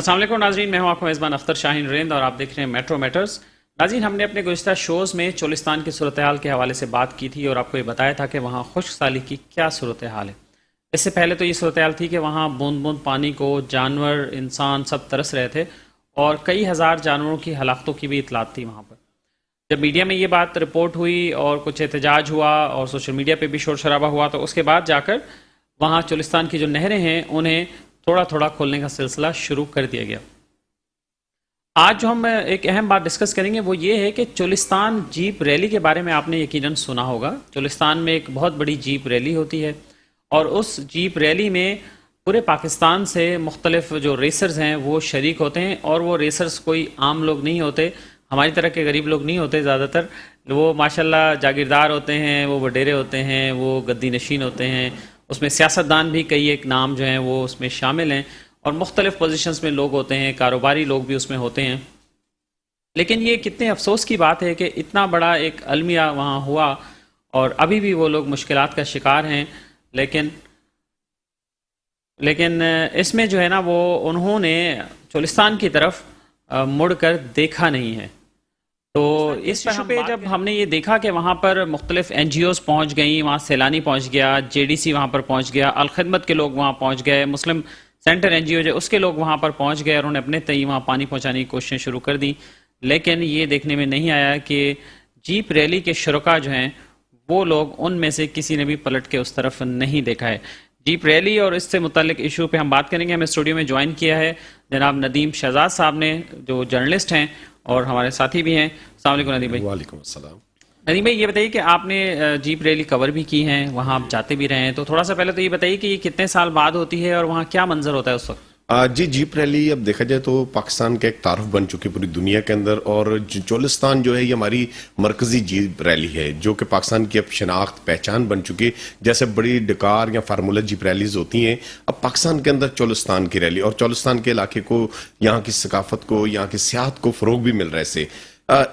अस्सलाम वालेकुम नाज़रीन, मैं हूं आपका मेज़बान अख्तर शाहीन रेंद और आप देख रहे हैं मेट्रो मैटर्स। नाज़रीन, हमने अपने गुज़िश्ता शोज़ में चोलिस्तान की सूरत हाल के हवाले से बात की थी और आपको ये बताया था कि वहाँ खुश्क साली की क्या सूरत हाल है। इससे पहले तो ये सूरत हाल थी कि वहाँ बूंद बूंद पानी को जानवर, इंसान सब तरस रहे थे और कई हज़ार जानवरों की हलाकतों की भी इतलात थी वहाँ पर। जब मीडिया में ये बात रिपोर्ट हुई और कुछ एहतजाज हुआ और सोशल मीडिया पर भी शोर शराबा हुआ, तो उसके बाद जाकर वहाँ चोलिस्तान की जो नहरें हैं उन्हें थोड़ा थोड़ा खोलने का सिलसिला शुरू कर दिया गया। आज जो हम एक अहम बात डिस्कस करेंगे वो ये है कि चोलिस्तान जीप रैली के बारे में आपने यकीनन सुना होगा। चोलिस्तान में एक बहुत बड़ी जीप रैली होती है और उस जीप रैली में पूरे पाकिस्तान से मुख्तलिफ जो रेसर्स हैं वो शरीक होते हैं और वो रेसर्स कोई आम लोग नहीं होते, हमारी तरह के गरीब लोग नहीं होते। ज़्यादातर वो माशाल्लाह जागीरदार होते हैं, वो वडेरे होते हैं, वो गद्दी नशीन होते हैं। उसमें सियासतदान भी कई एक नाम जो हैं वो उसमें शामिल हैं और मुख्तलिफ पोजीशंस में लोग होते हैं, कारोबारी लोग भी उसमें होते हैं। लेकिन ये कितने अफसोस की बात है कि इतना बड़ा एक अलमिया वहाँ हुआ और अभी भी वो लोग मुश्किलात का शिकार हैं। लेकिन इसमें जो है ना वो उन्होंने चोलिस्तान की तरफ मुड़कर देखा नहीं है। तो इस इशू पे जब हमने ये देखा कि वहाँ पर मुख्तलिफ NGOs पहुँच गई, वहाँ सैलानी पहुँच गया, JDC वहाँ पर पहुँच गया, अल-खिदमत के लोग वहाँ पहुँच गए, मुस्लिम सेंटर NGO जो उसके लोग वहाँ पर पहुँच गए और उन्होंने अपने तय वहाँ पानी पहुँचाने की कोशिशें शुरू कर दी। लेकिन ये देखने में नहीं आया कि जीप रैली के शुरका जो हैं वो लोग उनमें से किसी ने भी पलट के उस तरफ नहीं देखा है। जीप रैली और इससे मुतालिक इशू पे हम बात करेंगे। हमें स्टूडियो में ज्वाइन किया है जनाब नदीम शहजाद साहब ने, जो जर्नलिस्ट हैं और हमारे साथी भी हैं। अस्सलाम वालेकुम नदीम भाई। वालेकुम अस्सलाम। नदीम भाई, ये बताइए कि आपने जीप रैली कवर भी की है, वहाँ आप जाते भी रहे हैं, तो थोड़ा सा पहले तो ये बताइए कि ये कितने साल बाद होती है और वहाँ क्या मंजर होता है उस वक्त? जी, जीप रैली अब देखा जाए तो पाकिस्तान का एक तारुफ बन चुकी है पूरी दुनिया के अंदर और चोलिस्तान जो है ये हमारी मरकजी जीप रैली है जो कि पाकिस्तान की अब शनाख्त पहचान बन चुकी है। जैसे बड़ी डकार या फार्मूला जीप रैलीज होती हैं, अब पाकिस्तान के अंदर चोलिस्तान की रैली और चोलिस्तान के इलाके को, यहाँ की सकाफत को, यहाँ की सियाहत को फरोग भी मिल रहा है इससे।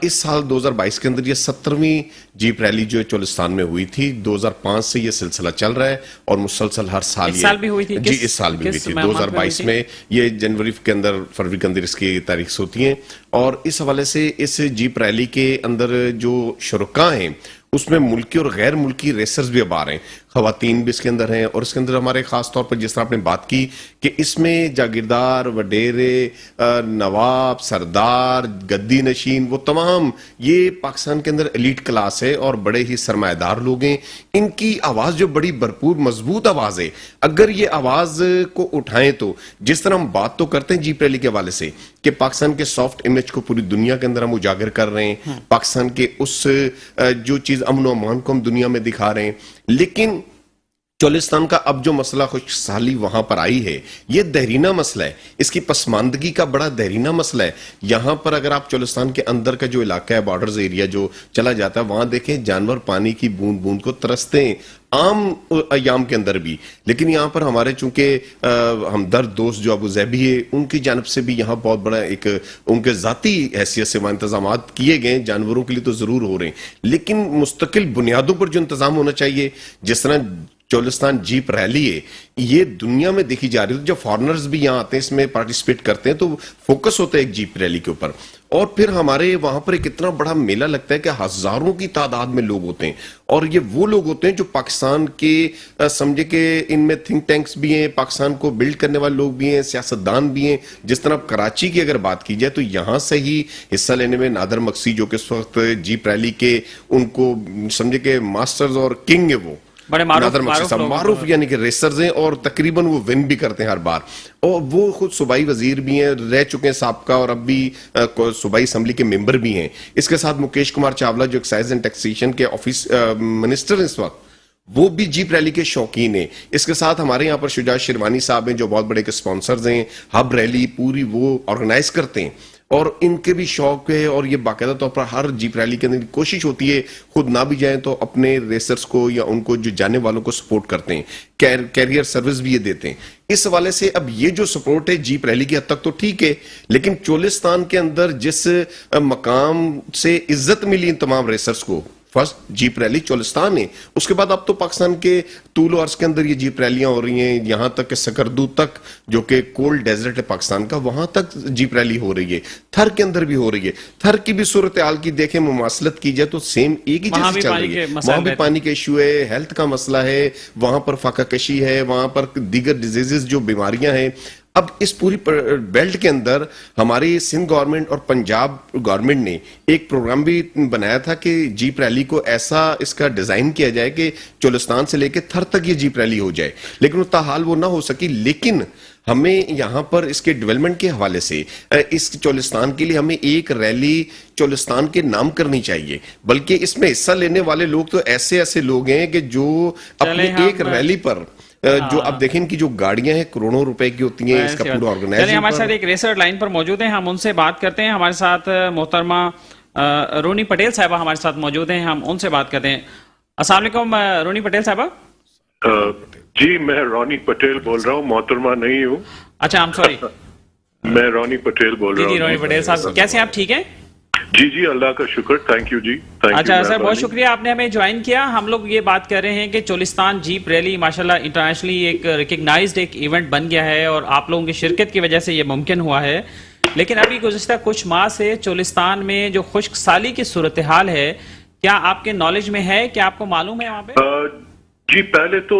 इस साल 2022 के अंदर ये 17वीं जीप रैली जो चोलिस्तान में हुई थी। 2005 से ये सिलसिला चल रहा है और मुसलसल हर साल इस साल भी हुई थी? जी, इस साल भी हुई थी 2022 में। ये जनवरी के अंदर, फरवरी के अंदर इसकी तारीख होती है और इस हवाले से इस जीप रैली के अंदर जो शुरका हैं उसमें मुल्की और गैर मुल्की रेसर्स भी अब आ रहे हैं, खवातीन भी इसके अंदर हैं और इसके अंदर हमारे खास तौर पर जिस तरह आपने बात की कि इसमें जागीरदार, वडेरे, नवाब, सरदार, गद्दी नशीन, वो तमाम ये पाकिस्तान के अंदर एलीट क्लास है और बड़े ही सरमायादार लोग हैं। इनकी आवाज जो बड़ी भरपूर मजबूत आवाज है, अगर ये आवाज को उठाएं तो जिस तरह हम बात तो करते हैं जीप रैली के हवाले से कि पाकिस्तान के सॉफ्ट इमेज को पूरी दुनिया के अंदर हम उजागर कर रहे हैं, पाकिस्तान के उस जो चीज अमन और अमान को हम दुनिया में दिखा रहे हैं, लेकिन चोलिस्तान का अब जो मसला खुशहाली वहां पर आई है ये दहरीना मसला है, इसकी पसमानदगी का बड़ा दहरीना मसला है। यहां पर अगर आप चोलिस्तान के अंदर का जो इलाका है, बॉर्डर्स एरिया जो चला जाता है, वहां देखें जानवर पानी की बूंद बूंद को तरसते हैं आम अयाम के अंदर भी। लेकिन यहाँ पर हमारे चूंकि हमदर्द दोस्त जो अबू ज़ैबी है उनकी जानब से भी यहाँ बहुत बड़ा एक उनके जाती हैसियत से वहाँ इंतजाम किए गए, जानवरों के लिए तो जरूर हो रहे हैं, लेकिन मुस्तकिल बुनियादों पर जो इंतजाम होना चाहिए, जिस तरह चोलिस्तान जीप रैली है ये दुनिया में देखी जा रही है। जो फॉरेनर्स भी यहाँ आते हैं, इसमें पार्टिसिपेट करते हैं, तो फोकस होता है एक जीप रैली के ऊपर और फिर हमारे वहां पर एक इतना बड़ा मेला लगता है कि हजारों की तादाद में लोग होते हैं और ये वो लोग होते हैं जो पाकिस्तान के समझे कि इनमें थिंक टैंक्स भी हैं, पाकिस्तान को बिल्ड करने वाले लोग भी हैं, सियासतदान भी हैं। जिस तरह कराची की अगर बात की जाए तो यहां से ही हिस्सा लेने में नादर मक्सी जो कि इस वक्त जीप रैली के उनको समझे कि मास्टर्स और किंग है, वो बड़े मारूफ यानी कि रेसर्स हैं और तकरीबन वो विन भी करते हैं हर बार और वो खुद सूबाई वजीर भी हैं, रह चुके हैं साबका और अब भी सूबाई असम्बली के मेंबर भी हैं। इसके साथ मुकेश कुमार चावला जो एक्साइज एंड टैक्सेशन के ऑफिस मिनिस्टर इस वक्त, वो भी जीप रैली के शौकीन हैं। इसके साथ हमारे यहाँ पर शुजा शिरवानी साहब हैं जो बहुत बड़े स्पॉन्सर्स हैं, हब रैली पूरी वो ऑर्गेनाइज करते हैं और इनके भी शौक है और ये बाकायदा तौर पर हर जीप रैली के अंदर कोशिश होती है खुद ना भी जाए तो अपने रेसर्स को या उनको जो जाने वालों को सपोर्ट करते हैं, कैरियर सर्विस भी ये देते हैं। इस हवाले से अब ये जो सपोर्ट है जीप रैली की हद तक तो ठीक है, लेकिन चोलिस्तान के अंदर जिस मकाम से इज्जत मिली इन तमाम रेसर्स को, फर्स्ट जीप रैली चोलिस्तान है, उसके बाद अब तो पाकिस्तान के तूल और अर्ज के अंदर ये जीप रैलियां हो रही हैं, यहां तक कि सकरदू तक जो कि कोल्ड डेजर्ट है पाकिस्तान का, वहां तक जीप रैली हो रही है, थर के अंदर भी हो रही है। थर की भी सूरत हाल की देखें, मुमासलत की जाए तो सेम एक ही जैसी चल रही है। वहां भी पानी के इशू है, हेल्थ का मसला है, वहां पर फाका कशी है, वहां पर दीगर डिजीजेस जो बीमारियां हैं। अब इस पूरी बेल्ट के अंदर हमारी सिंध गवर्नमेंट और पंजाब गवर्नमेंट ने एक प्रोग्राम भी बनाया था कि जीप रैली को ऐसा इसका डिजाइन किया जाए कि चोलिस्तान से लेकर थर तक ये जीप रैली हो जाए, लेकिन ताहाल वो ना हो सकी। लेकिन हमें यहां पर इसके डेवलपमेंट के हवाले से इस चोलिस्तान के लिए हमें एक रैली चोलिस्तान के नाम करनी चाहिए, बल्कि इसमें हिस्सा लेने वाले लोग तो ऐसे ऐसे लोग हैं कि जो अपनी एक रैली पर जो आप देखें इनकी जो गाड़ियां हैं करोड़ों रुपए की होती हैं, इसका पूरा ऑर्गेनाइज। चलिए हमारे साथ एक रेसर लाइन पर मौजूद हैं, हम उनसे बात करते हैं। हमारे साथ मोहतरमा रोनी पटेल साहिबा हमारे साथ मौजूद हैं, हम उनसे बात करते हैं। अस्सलाम वालेकुम रोनी पटेल साहिबा। जी मैं रोनी पटेल बोल रहा हूँ, मोहतरमा नहीं हूँ। अच्छा, आई एम सॉरी। मैं रोनी पटेल बोल रहा हूँ। जी रोनी पटेल साहब, कैसे हैं आप? ठीक हैं? जी जी, अल्लाह का शुक्र, थैंक यू जी। अच्छा सर, बहुत शुक्रिया आपने हमें ज्वाइन किया। हम लोग ये बात कर रहे हैं कि चोलिस्तान जीप रैली माशाल्लाह इंटरनेशनली एक रिकग्नाइज्ड एक इवेंट बन गया है और आप लोगों की शिरकत की वजह से ये मुमकिन हुआ है। लेकिन अभी गुज़िश्ता कुछ माह से चोलिस्तान में जो खुश्क साली की सूरत हाल है, क्या आपके नॉलेज में है, क्या आपको मालूम है वहाँ पे? जी पहले तो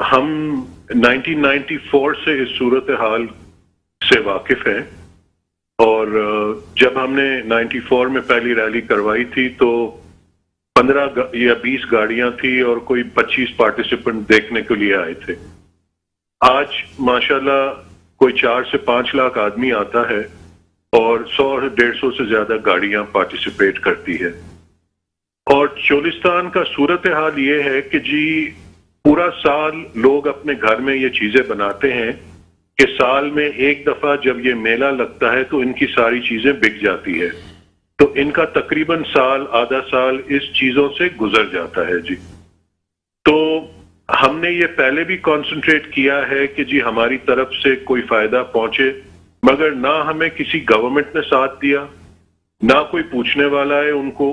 हम 1994 से इस सूरत हाल से वाकिफ हैं, और जब हमने 94 में पहली रैली करवाई थी तो 15 या 20 गाड़ियां थी और कोई 25 पार्टिसिपेंट देखने के लिए आए थे। आज माशाल्लाह कोई 4 से 5 लाख आदमी आता है और 100-150 से ज्यादा गाड़ियां पार्टिसिपेट करती है। और चोलिस्तान का सूरत हाल ये है कि जी पूरा साल लोग अपने घर में ये चीजें बनाते हैं कि साल में एक दफा जब ये मेला लगता है तो इनकी सारी चीजें बिक जाती है, तो इनका तकरीबन साल आधा साल इस चीजों से गुजर जाता है जी। तो हमने ये पहले भी कंसंट्रेट किया है कि जी हमारी तरफ से कोई फायदा पहुंचे, मगर ना हमें किसी गवर्नमेंट ने साथ दिया, ना कोई पूछने वाला है उनको,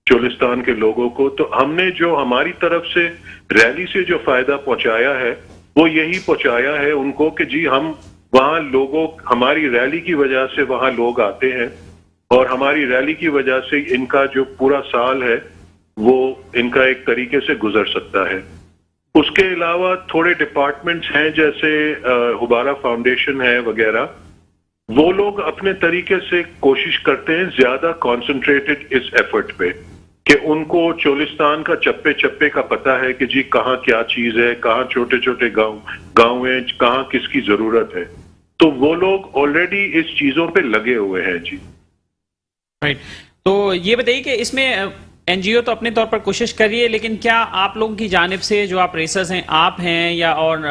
चोलिस्तान के लोगों को। तो हमने जो हमारी तरफ से रैली से जो फायदा पहुंचाया है वो यही पहुंचाया है उनको कि जी हम वहां लोगों, हमारी रैली की वजह से वहां लोग आते हैं और हमारी रैली की वजह से इनका जो पूरा साल है वो इनका एक तरीके से गुजर सकता है। उसके अलावा थोड़े डिपार्टमेंट्स हैं जैसे हुबारा फाउंडेशन है वगैरह, वो लोग अपने तरीके से कोशिश करते हैं ज्यादा कॉन्सेंट्रेटेड इस एफर्ट पे कि उनको चोलिस्तान का चप्पे चप्पे का पता है कि जी कहाँ क्या चीज है, कहाँ छोटे छोटे गांव हैं, कहाँ किसकी जरूरत है। तो वो लोग ऑलरेडी इस चीजों पे लगे हुए हैं जी। राइट, तो ये बताइए कि इसमें एनजीओ तो अपने तौर पर कोशिश कर रही है, लेकिन क्या आप लोगों की जानिब से जो आप रेसर्स हैं, आप हैं या और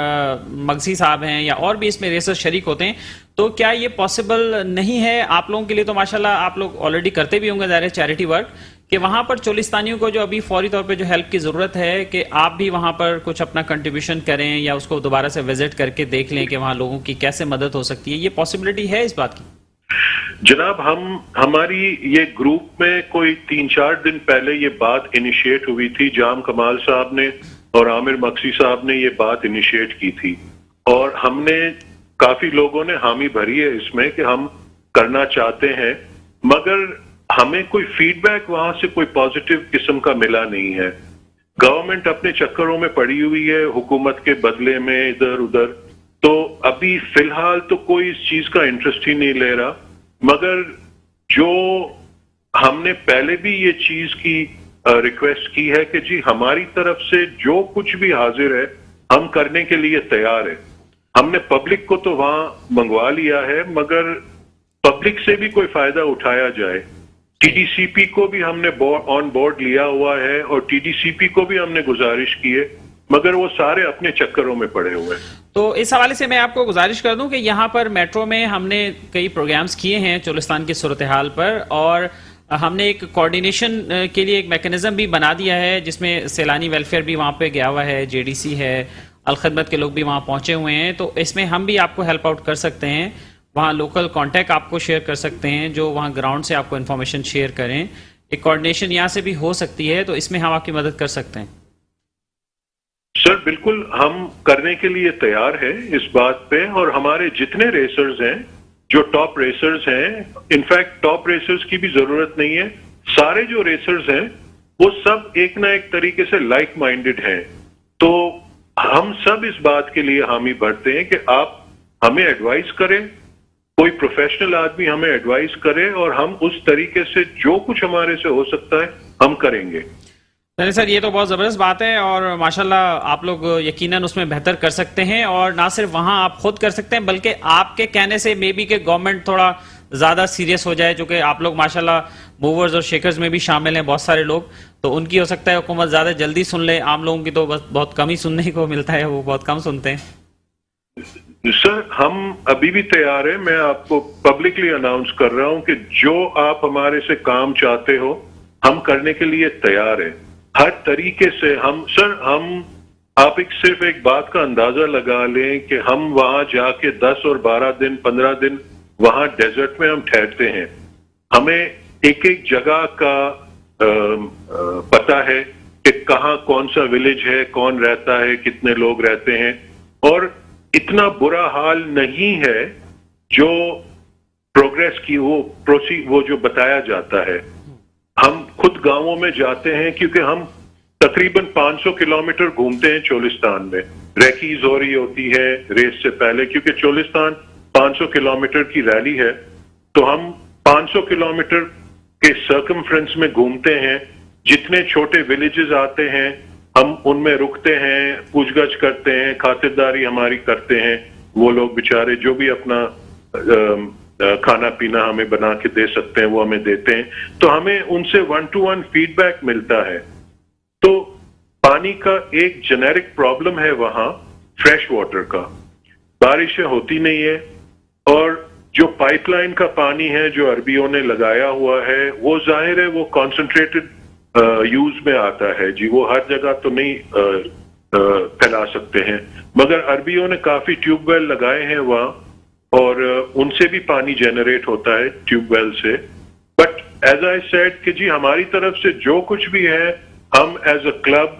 मगसी साहब हैं या और भी इसमें रेसर्स शरीक होते हैं, तो क्या ये पॉसिबल नहीं है आप लोगों के लिए? तो माशाल्लाह आप लोग ऑलरेडी करते भी होंगे ज़ाहिर चैरिटी वर्क, कि वहां पर चोलिस्तानियों को जो अभी फौरी तौर पे जो हेल्प की जरूरत है कि आप भी वहां पर कुछ अपना कंट्रीब्यूशन करें या उसको दोबारा से विजिट करके देख लें कि वहां लोगों की कैसे मदद हो सकती है। ये पॉसिबिलिटी है इस बात की? जनाब, हमारी ये ग्रुप में कोई 3-4 दिन पहले ये बात इनिशिएट हुई थी। जाम कमाल साहब ने और आमिर मक्सी साहब ने ये बात इनिशिएट की थी और हमने काफी लोगों ने हामी भरी है इसमें कि हम करना चाहते हैं, मगर हमें कोई फीडबैक वहां से कोई पॉजिटिव किस्म का मिला नहीं है। गवर्नमेंट अपने चक्करों में पड़ी हुई है हुकूमत के बदले में इधर उधर, तो अभी फिलहाल तो कोई इस चीज का इंटरेस्ट ही नहीं ले रहा। मगर जो हमने पहले भी ये चीज की रिक्वेस्ट की है कि जी हमारी तरफ से जो कुछ भी हाजिर है हम करने के लिए तैयार है। हमने पब्लिक को तो वहां मंगवा लिया है, मगर पब्लिक से भी कोई फायदा उठाया जाए। टीडीसीपी को भी हमने ऑन बोर्ड लिया हुआ है और टीडीसीपी को भी हमने गुजारिश की है, मगर वो सारे अपने चक्करों में पड़े हुए हैं। तो इस हवाले से मैं आपको गुजारिश कर दूं कि यहाँ पर मेट्रो में हमने कई प्रोग्राम्स किए हैं चोलिस्तान की सूरत हाल पर, और हमने एक कोऑर्डिनेशन के लिए एक मैकेनिज्म भी बना दिया है जिसमें सैलानी वेलफेयर भी वहाँ पे गया हुआ है, जेडीसी है, अलखदमत के लोग भी वहाँ पहुँचे हुए हैं। तो इसमें हम भी आपको हेल्प आउट कर सकते हैं, वहाँ लोकल कांटेक्ट आपको शेयर कर सकते हैं जो वहाँ ग्राउंड से आपको इन्फॉर्मेशन शेयर करें। एक कोऑर्डिनेशन यहाँ से भी हो सकती है, तो इसमें हम आपकी मदद कर सकते हैं? सर बिल्कुल, हम करने के लिए तैयार हैं इस बात पे, और हमारे जितने रेसर्स हैं, जो टॉप रेसर्स हैं, इनफैक्ट टॉप रेसर्स की भी जरूरत नहीं है, सारे जो रेसर्स हैं वो सब एक ना एक तरीके से लाइक माइंडेड हैं। तो हम सब इस बात के लिए हामी भरते हैं कि आप हमें एडवाइस करें, कोई प्रोफेशनल आदमी हमें एडवाइस करे, और हम उस तरीके से जो कुछ हमारे से हो सकता है हम करेंगे। चलिए सर, ये तो बहुत ज़बरदस्त बात है और माशाल्लाह आप लोग यकीनन उसमें बेहतर कर सकते हैं, और ना सिर्फ वहाँ आप खुद कर सकते हैं बल्कि आपके कहने से मे बी के गवर्नमेंट थोड़ा ज़्यादा सीरियस हो जाए, जो कि आप लोग माशाल्लाह मूवर्स और शेकर्स में भी शामिल हैं बहुत सारे लोग, तो उनकी हो सकता है हुकूमत ज़्यादा जल्दी सुन ले। आम लोगों की तो बस बहुत कम ही सुनने को मिलता है, वो बहुत कम सुनते हैं। सर हम अभी भी तैयार हैं, मैं आपको पब्लिकली अनाउंस कर रहा हूं कि जो आप हमारे से काम चाहते हो हम करने के लिए तैयार हैं हर तरीके से। आप सिर्फ एक बात का अंदाजा लगा लें कि हम वहां जाके 10 और 12 दिन 15 दिन वहां डेजर्ट में हम ठहरते हैं, हमें एक एक जगह का पता है कि कहाँ कौन सा विलेज है, कौन रहता है, कितने लोग रहते हैं, और इतना बुरा हाल नहीं है जो प्रोग्रेस की वो जो बताया जाता है। हम खुद गांवों में जाते हैं क्योंकि हम तकरीबन 500 किलोमीटर घूमते हैं चोलिस्तान में। रैकीज हो रही होती है रेस से पहले, क्योंकि चोलिस्तान 500 किलोमीटर की रैली है, तो हम 500 किलोमीटर के सर्कमफ्रेंस में घूमते हैं। जितने छोटे विलेजेस आते हैं हम उनमें रुकते हैं, पूछगछ करते हैं, खातिरदारी हमारी करते हैं। वो लोग बेचारे जो भी अपना खाना पीना हमें बना के दे सकते हैं वो हमें देते हैं, तो हमें उनसे 1-to-1 फीडबैक मिलता है। तो पानी का एक जेनेरिक प्रॉब्लम है वहां, फ्रेश वाटर का। बारिशें होती नहीं है, और जो पाइपलाइन का पानी है जो अरबियों ने लगाया हुआ है वो जाहिर है वो कॉन्सेंट्रेटेड यूज में आता है जी, वो हर जगह तो नहीं फैला सकते हैं, मगर अरबियों ने काफी ट्यूबवेल लगाए हैं वहां, और उनसे भी पानी जनरेट होता है ट्यूबवेल से। बट एज आई सेड कि जी हमारी तरफ से जो कुछ भी है, हम एज अ क्लब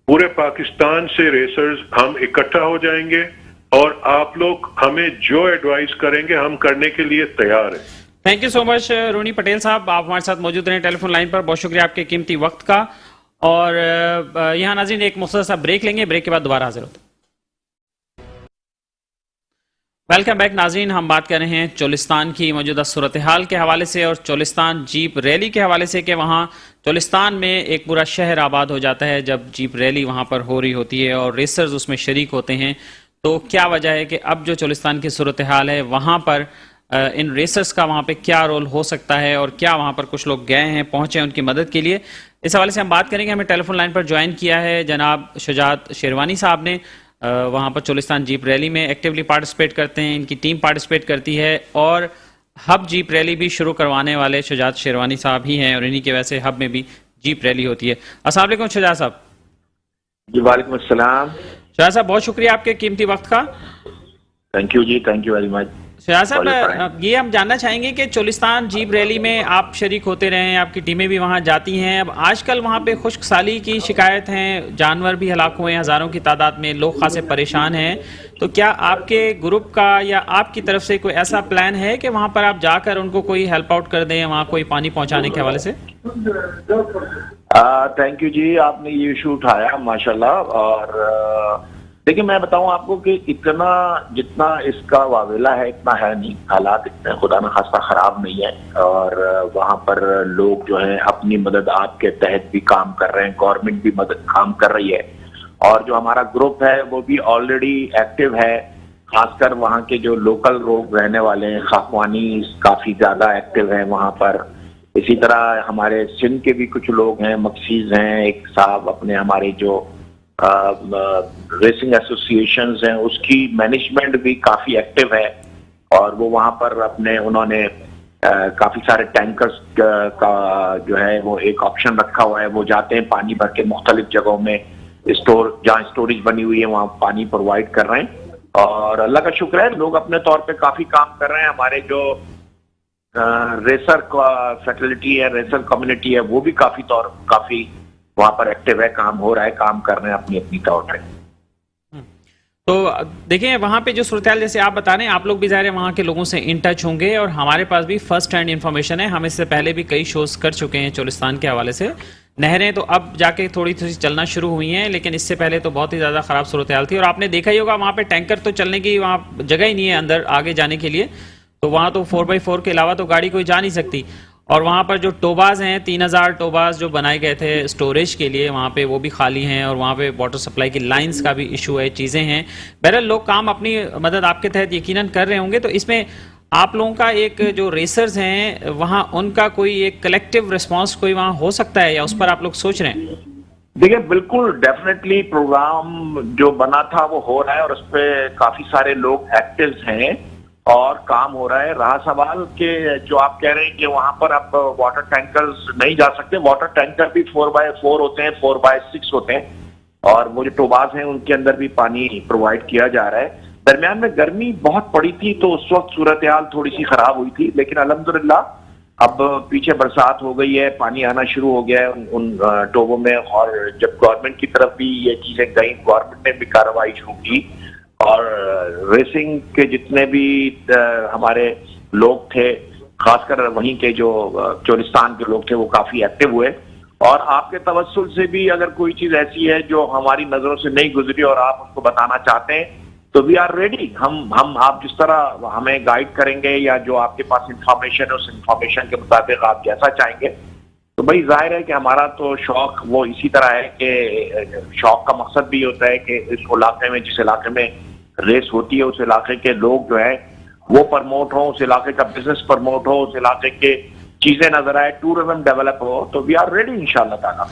पूरे पाकिस्तान से रेसर्स हम इकट्ठा हो जाएंगे, और आप लोग हमें जो एडवाइस करेंगे हम करने के लिए तैयार हैं। थैंक यू सो मच रोनी पटेल साहब, आप हमारे साथ मौजूद रहे टेलीफोन लाइन पर। बहुत शुक्रिया आपके कीमती वक्त का। और यहाँ नाज़रीन एक मुख्तसर सा ब्रेक लेंगे, ब्रेक के बाद दोबारा हाजिर होते हैं। वेलकम बैक नाज़रीन, हम बात कर रहे हैं चोलिस्तान की मौजूदा सूरत हाल के हवाले से और चोलिस्तान जीप रैली के हवाले से, कि वहाँ चोलिस्तान में एक पूरा शहर आबाद हो जाता है जब जीप रैली वहाँ पर हो रही होती है और रेसर्स उसमें शरीक होते हैं। तो क्या वजह है कि अब जो चोलिस्तान की सूरत हाल है वहाँ पर इन रेसर्स का वहाँ पे क्या रोल हो सकता है, और क्या वहाँ पर कुछ लोग गए हैं, पहुँचे हैं उनकी मदद के लिए, इस हवाले से हम बात करेंगे। हमें टेलीफोन लाइन पर ज्वाइन किया है जनाब शुजात शेरवानी साहब ने। वहाँ पर चोलिस्तान जीप रैली में एक्टिवली पार्टिसिपेट करते हैं, इनकी टीम पार्टिसिपेट करती है, और हब जीप रैली भी शुरू करवाने वाले शुजात शेरवानी साहब ही हैं, और इन्हीं की वजह से हब में भी जीप रैली होती है। अस्सलाम वालेकुम शुजात साहब। जी वालेकुम अस्सलाम। शुजात साहब बहुत शुक्रिया आपके कीमती वक्त का। Thank you ji, thank you very much. Shujaat साहब ये हम जानना चाहेंगे कि चोलिस्तान जीप रैली में आप शरीक होते रहे हैं, आपकी टीमें भी वहाँ जाती हैं। अब आजकल वहाँ पे खुश्क साली की शिकायत हैं, जानवर भी हलाक हुए हैं हज़ारों की तादाद में, लोग खासे परेशान हैं। तो क्या आपके ग्रुप का या आपकी तरफ से कोई ऐसा प्लान है कि वहाँ पर आप जाकर उनको कोई हेल्प आउट कर दें, वहाँ कोई पानी पहुँचाने के हवाले से? थैंक यू जी, आपने ये इशू उठाया माशाल्लाह। और देखिए मैं बताऊं आपको कि इतना जितना इसका वावेला है इतना है नहीं, हालात इतने खुदा न खास्ता खराब नहीं है, और वहां पर लोग जो है अपनी मदद आपके तहत भी काम कर रहे हैं, गवर्नमेंट भी मदद काम कर रही है, और जो हमारा ग्रुप है वो भी ऑलरेडी एक्टिव है। खासकर वहाँ के जो लोकल लोग रहने वाले हैं, खाकवानी काफी ज्यादा एक्टिव है वहाँ पर। इसी तरह हमारे सिंध के भी कुछ लोग हैं, मकसीज हैं, एक साहब अपने हमारे जो रेसिंग एसोसिएशंस हैं उसकी मैनेजमेंट भी काफी एक्टिव है, और वो वहां पर अपने उन्होंने काफी सारे टैंकर्स का जो है वो एक ऑप्शन रखा हुआ है। वो जाते हैं पानी भर के मुख्तलिफ जगहों में, जहाँ स्टोरेज बनी हुई है वहाँ पानी प्रोवाइड कर रहे हैं, और अल्लाह का शुक्र है लोग अपने तौर पे काफी काम कर रहे हैं। हमारे जो रेसर फैसिलिटी है, रेसर कम्युनिटी है, वो भी काफी वहां पर एक्टिव है, काम हो रहा है, काम कर रहे हैं अपनी अपनी तौर पर। तो देखिए वहाँ पे जो सूरत हाल जैसे आप बता रहे हैं, आप लोग भी ज़ाहिर है वहाँ के लोगों से इन टच होंगे, और हमारे पास भी फर्स्ट हैंड इन्फॉर्मेशन है। हम इससे पहले भी कई शोज कर चुके हैं चोलिस्तान के हवाले से। नहरें तो अब जाके थोड़ी थोड़ी चलना शुरू हुई हैं, लेकिन इससे पहले तो बहुत ही ज़्यादा ख़राब सूरत हाल थी। और आपने देखा ही होगा वहाँ पे टैंकर तो चलने की वहाँ जगह ही नहीं है अंदर आगे जाने के लिए, तो वहाँ तो 4x4 के अलावा तो गाड़ी कोई जा नहीं सकती। और वहाँ पर जो टोबाज हैं, 3000 टोबाज जो बनाए गए थे स्टोरेज के लिए, वहाँ पे वो भी खाली हैं, और वहाँ पे वाटर सप्लाई की लाइंस का भी इशू है, चीज़ें हैं। बहरहाल लोग काम अपनी मदद आपके तहत यकीनन कर रहे होंगे। तो इसमें आप लोगों का एक जो रेसर्स हैं वहाँ, उनका कोई एक कलेक्टिव रिस्पॉन्स कोई वहाँ हो सकता है, या उस पर आप लोग सोच रहे हैं? देखिए बिल्कुल डेफिनेटली प्रोग्राम जो बना था वो हो रहा है, और उस पर काफी सारे लोग एक्टिव हैं और काम हो रहा है। रहा सवाल के जो आप कह रहे हैं कि वहां पर अब वाटर टैंकर्स नहीं जा सकते, वाटर टैंकर भी 4x4 होते हैं, 4x6 होते हैं, और वो जो टोबाज हैं उनके अंदर भी पानी प्रोवाइड किया जा रहा है। दरमियान में गर्मी बहुत पड़ी थी तो उस वक्त सूरत हाल थोड़ी सी खराब हुई थी, लेकिन अल्हम्दुलिल्लाह अब पीछे बरसात हो गई है, पानी आना शुरू हो गया है उन टोबों में। और जब गवर्नमेंट की तरफ भी ये चीजें गई, गवर्नमेंट ने भी कार्रवाई शुरू की, और रेसिंग के जितने भी हमारे लोग थे, खासकर वहीं के जो चोलिस्तान के लोग थे, वो काफी एक्टिव हुए। और आपके तवस्सुल से भी अगर कोई चीज ऐसी है जो हमारी नजरों से नहीं गुजरी और आप उसको बताना चाहते हैं, तो वी आर रेडी। हम आप जिस तरह हमें गाइड करेंगे, या जो आपके पास इंफॉर्मेशन है उस इंफॉर्मेशन के मुताबिक आप जैसा चाहेंगे, तो भाई जाहिर है कि हमारा तो शौक वो इसी तरह है कि शौक का मकसद भी होता है कि इस इलाके में, जिस इलाके में रेस होती है, उस इलाके के लोग जो है वो प्रमोट हो, उस इलाके का बिजनेस प्रमोट हो, उस इलाके के चीजें नजर आए, टूरिज्म डेवलप हो। तो वी आर रेडी इंशाल्लाह ताला।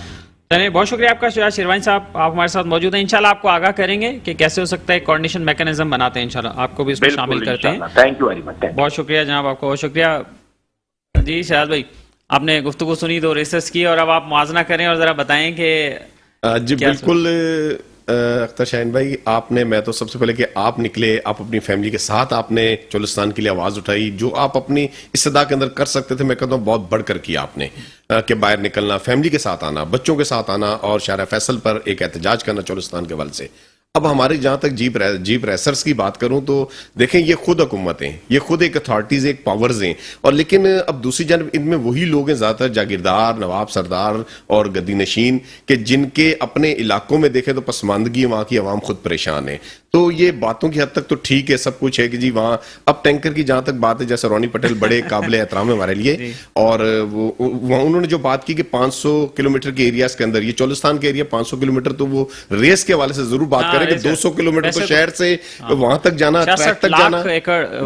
चलिए, बहुत शुक्रिया आपका शिरवानी साहब, आप हमारे साथ मौजूद हैं। इंशाल्लाह आपको आगाह करेंगे कि कैसे हो सकता है, कोऑर्डिनेशन मैकेनिज्म बनाते हैं, इंशाल्लाह आपको भी इसमें शामिल करते हैं। Thank you very much. बहुत शुक्रिया जनाब, आपको बहुत शुक्रिया। जी शहजाद भाई, आपने गुफ्तगू सुनी, 2 रेसेस की, और अब आप मुआवजा करें और जरा बताएं कि जी बिल्कुल अख्तर शाहीन भाई, आपने, मैं तो सबसे पहले कि आप निकले, आप अपनी फैमिली के साथ आपने चोलिस्तान के लिए आवाज उठाई, जो आप अपनी इस्तदा के अंदर कर सकते थे, मैं कहता हूँ बहुत बढ़कर किया आपने, कि बाहर निकलना, फैमिली के साथ आना, बच्चों के साथ आना, और शारा फैसल पर एक एहतजाज करना चोलिस्तान के हवाले से। अब हमारे जहां तक जीप रेसर्स की बात करूं तो देखें, ये खुद हुकूमत हैं, ये खुद एक अथॉरिटीज, एक पावर्स हैं, और लेकिन अब दूसरी जानब इनमें वही लोग हैं ज्यादातर जागीरदार, नवाब सरदार और गद्दी नशीन, के जिनके अपने इलाकों में देखें तो पसमानदगी, वहां की आवाम खुद परेशान है। तो ये बातों की हद तक तो ठीक है, सब कुछ है कि जी वहां अब टैंकर की जहां तक बात है, जैसे रोनी पटेल बड़े काबिल एहतराम है हमारे लिए, और वहां उन्होंने जो बात की कि 500 किलोमीटर के एरियाज के अंदर, ये चोलिस्तान के एरिया 500 किलोमीटर, तो वो रेस के हवाले से जरूर बात करें कि 200 किलोमीटर तो शहर से वहां तक जाना, ट्रैक तक जाना,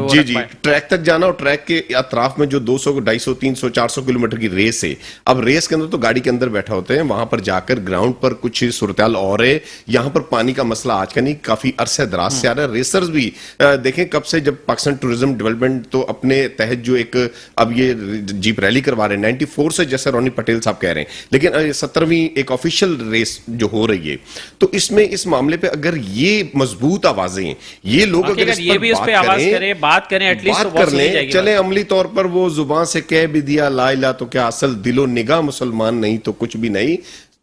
जी जी, ट्रैक तक जाना, और ट्रैक के अतराफ में जो 200, 250, 300, 400 किलोमीटर की रेस है। अब रेस के अंदर तो गाड़ी के अंदर बैठा होते हैं, वहां पर जाकर ग्राउंड पर कुछ सूरत-ए-हाल और है। यहाँ पर पानी का मसला आज का नहीं, काफी अरसे दराज से आ रहा है। रेसर्स भी देखें कब से, जब पाकिस्तान टूरिज्म डेवलपमेंट तो अपने तहत जो एक अब ये जीप रैली करवा रहे हैं 94 से, जैसे रोनी पटेल साहब कह रहे हैं, लेकिन 17वीं एक ऑफिशियल रेस जो हो रही है, तो इसमें इस मामले पे अगर ये मजबूत आवाजें, ये लोग अगर इस ये भी उस पे आवाज करें, बात करें, एटलीस्ट बात कर लें, चले अमली तौर पर वो जुबान से कह भी दिया ला इला तो क्या, असल दिलो निगाह मुसलमान नहीं तो कुछ भी नहीं,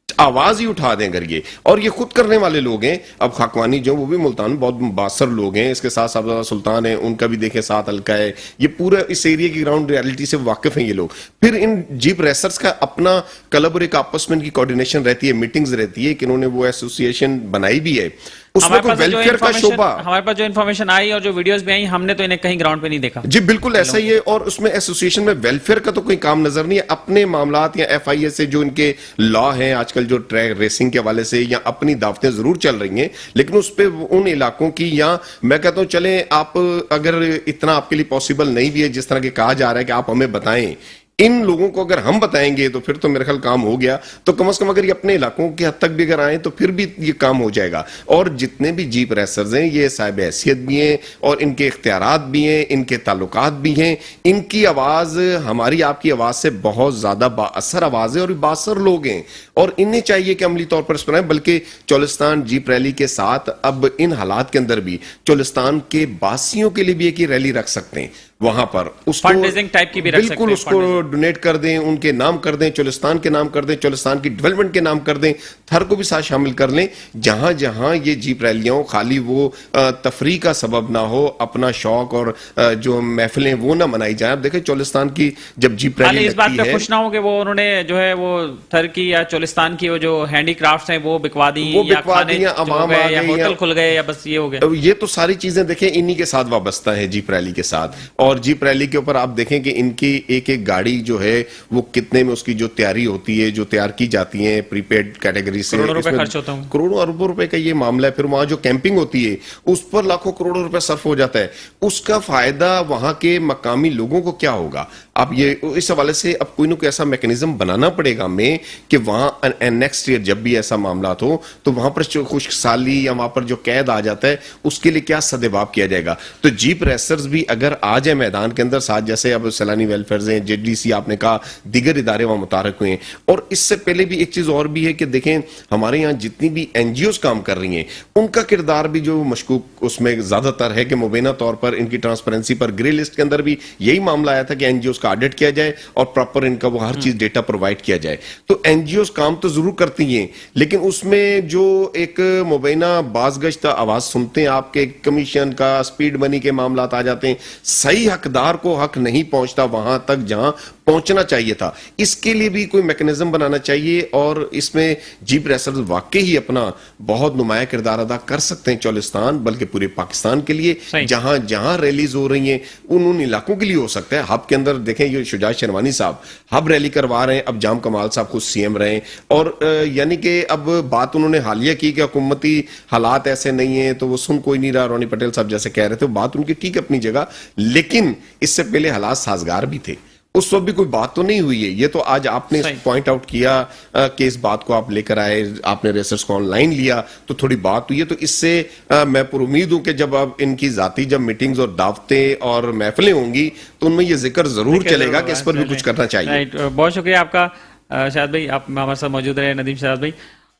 आवाज ही उठा दें अगर ये, और ये खुद करने वाले लोग हैं। अब खाकवानी जो वो भी मुल्तान बहुत बासर लोग हैं, इसके साथ साहब सुल्तान है, उनका भी देखें साथ हल्का है, ये पूरा इस एरिया की ग्राउंड रियलिटी से वाकिफ हैं ये लोग। फिर इन जीप रेसर्स का अपना क्लब और एक आपस में इनकी कोऑर्डिनेशन रहती है, मीटिंग्स रहती है, कि इन्होंने वो एसोसिएशन बनाई भी है, उसमें कोई वेलफेयर का शोभा, हमारे पास जो इन्फॉर्मेशन आई और जो वीडियोस भी आई, हमने तो इन्हें कहीं ग्राउंड पे नहीं देखा। जी बिल्कुल ऐसा ही है, और उसमें एसोसिएशन में वेलफेयर का तो कोई काम नजर नहीं है। अपने मामलात या FIA से जो इनके लॉ हैं आजकल, जो ट्रैक रेसिंग के हवाले से, या अपनी दावतें जरूर चल रही हैं, लेकिन उस पर उन इलाकों की, या मैं कहता हूं चले आप अगर इतना आपके लिए पॉसिबल नहीं भी है, जिस तरह के कहा जा रहा है कि आप हमें बताएं, इन लोगों को अगर हम बताएंगे तो फिर तो मेरे ख्याल काम हो गया। तो कम से कम अगर ये अपने इलाकों के हद तक भी अगर आए तो फिर भी ये काम हो जाएगा। और जितने भी जीप रेसर्स हैं ये साहिब हैसियत भी हैं, और इनके इख्तियारात भी हैं, इनके ताल्लुकात भी हैं, इनकी आवाज हमारी आपकी आवाज से बहुत ज्यादा बाअसर आवाज है, और बाअसर लोग हैं, और इन्हें चाहिए कि अमली तौर पर इस पर आए। बल्कि चोलिस्तान जीप रैली के साथ अब इन हालात के अंदर भी चोलिस्तान के बासियों के लिए भी एक रैली रख सकते हैं। वहां पर उसको फंड रेजिंग टाइप की भी रख सकते बिल्कुल हैं, उसको डोनेट कर दें, उनके नाम कर दें, चोलिस्तान के नाम कर दें, चोलिस्तान की डेवलपमेंट के नाम कर दें, थर को भी साथ शामिल कर लें। जहां जहां ये जीप रैलियां हो, खाली वो तफरी का सबब ना हो, अपना शौक और जो महफिलें वो ना मनाई जाए। अब देखें चोलिस्तान की जब जीप रैली इस बात लगती पे है, खुश ना हो कि वो उन्होंने जो है वो थर की या चोलिस्तान की वो जो हैंडीक्राफ्ट्स हैं वो बिकवा दी, वो या बिकवा खाने दी, या जो अवाम गए, आ या गई, होटल या खुल गए, या बस ये हो गया। ये तो सारी चीजें देखें इन्हीं के साथ वाबस्ता है जीप रैली के साथ। और जीप रैली के ऊपर आप देखें कि इनकी एक एक गाड़ी जो है वो कितने में उसकी जो तैयारी होती है, जो तैयार की जाती है प्रीपेड कैटेगरी से, करोड़ों रुपए इसमें खर्च होता है। करोड़ों अरबों रुपए का ये मामला है। फिर वहां जो कैंपिंग होती है उस पर लाखों करोड़ों रुपए सर्फ हो जाता है। उसका फायदा वहां के मकामी लोगों को क्या होगा? अब ये इस हवाले से अब कोई ना कोई ऐसा मैकेनिज्म बनाना पड़ेगा हमें कि वहां नेक्स्ट ईयर जब भी ऐसा मामला हो तो वहां पर जो खुशहाली या वहां पर जो कैद आ जाता है उसके लिए क्या सदेबाब किया जाएगा। तो जीप रेसर्स भी अगर आ जाए मैदान के अंदर साथ, जैसे अब सैलानी वेलफेयर हैं, जेडीसी आपने कहा, दीगर इदारे वहां मुतारक हुए हैं। और इससे पहले भी एक चीज और भी है कि देखें हमारे यहाँ जितनी भी एनजीओ काम कर रही हैं उनका किरदार भी जो मशकूक उसमें ज्यादातर है कि मुबैना तौर पर इनकी ट्रांसपेरेंसी पर ग्रे लिस्ट के अंदर भी यही मामला आया था कि एनजीओ का ऑडिट किया जाए और प्रॉपर इनका वो हर चीज डेटा प्रोवाइड किया जाए। तो एनजीओ काम तो जरूर करती हैं, लेकिन उसमें जो एक मुबैना बाज़गश्त आवाज सुनते हैं आपके कमीशन का, स्पीड मनी के मामला आ जाते हैं, सही हकदार को हक नहीं पहुंचता वहां तक जहां पहुंचना चाहिए था। इसके लिए भी कोई मैकेनिज्म बनाना चाहिए और इसमें जीप रेसर्स वाकई ही अपना बहुत नुमाया किरदार अदा कर सकते हैं, चोलिस्तान बल्कि पूरे पाकिस्तान के लिए। जहां जहां रैलीज हो रही हैं उन इलाकों के लिए हो सकता है। हब के अंदर देखें ये शुजात शेरवानी साहब हब रैली करवा रहे हैं, अब जाम कमाल साहब खुद सीएम रहे हैं, और यानी कि अब बात उन्होंने हालिया की कि हुकूमती हालात ऐसे नहीं है तो वो सुन कोई नहीं रहा, रोनी पटेल साहब जैसे कह रहे थे, बात उनकी ठीक अपनी जगह, लेकिन इससे पहले हालात साजगार भी थे, उस वक्त भी कोई बात तो नहीं हुई है। ये तो आज आपने पॉइंट आउट किया कि इस बात को आप लेकर आए, आपने रेसर्स को ऑनलाइन लिया तो थोड़ी बात हुई है। तो इससे मैं पर उम्मीद हूं कि जब अब इनकी जाती जब मीटिंग्स और दावतें और महफिलें होंगी तो उनमें यह जिक्र जरूर चलेगा कि इस पर भी कुछ करना चाहिए। बहुत शुक्रिया आपका शाहद भाई, आप हमारे साथ मौजूद रहे, नदीम शहजाद भाई।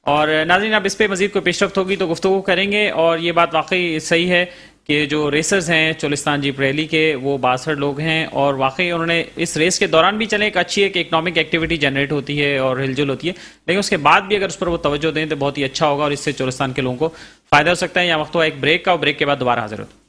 और नाज़रीन, अब इस पे मजीद कोई पेशरफ्त होगी तो गुफ्तगू करेंगे। और ये बात वाकई सही है कि जो रेसर्स हैं चोलिस्तान जीप रैली के वो 62 लोग हैं, और वाकई उन्होंने इस रेस के दौरान भी चले एक अच्छी एक इकनॉमिक एक्टिविटी जनरेट होती है और हिलजुल होती है, लेकिन उसके बाद भी अगर उस पर वो तवज्जो दें तो बहुत ही अच्छा होगा और इससे चोलिस्तान के लोगों को फायदा हो सकता है। यहाँ वक्त हुआ एक ब्रेक का, और ब्रेक के बाद दोबारा हाजिर होता है।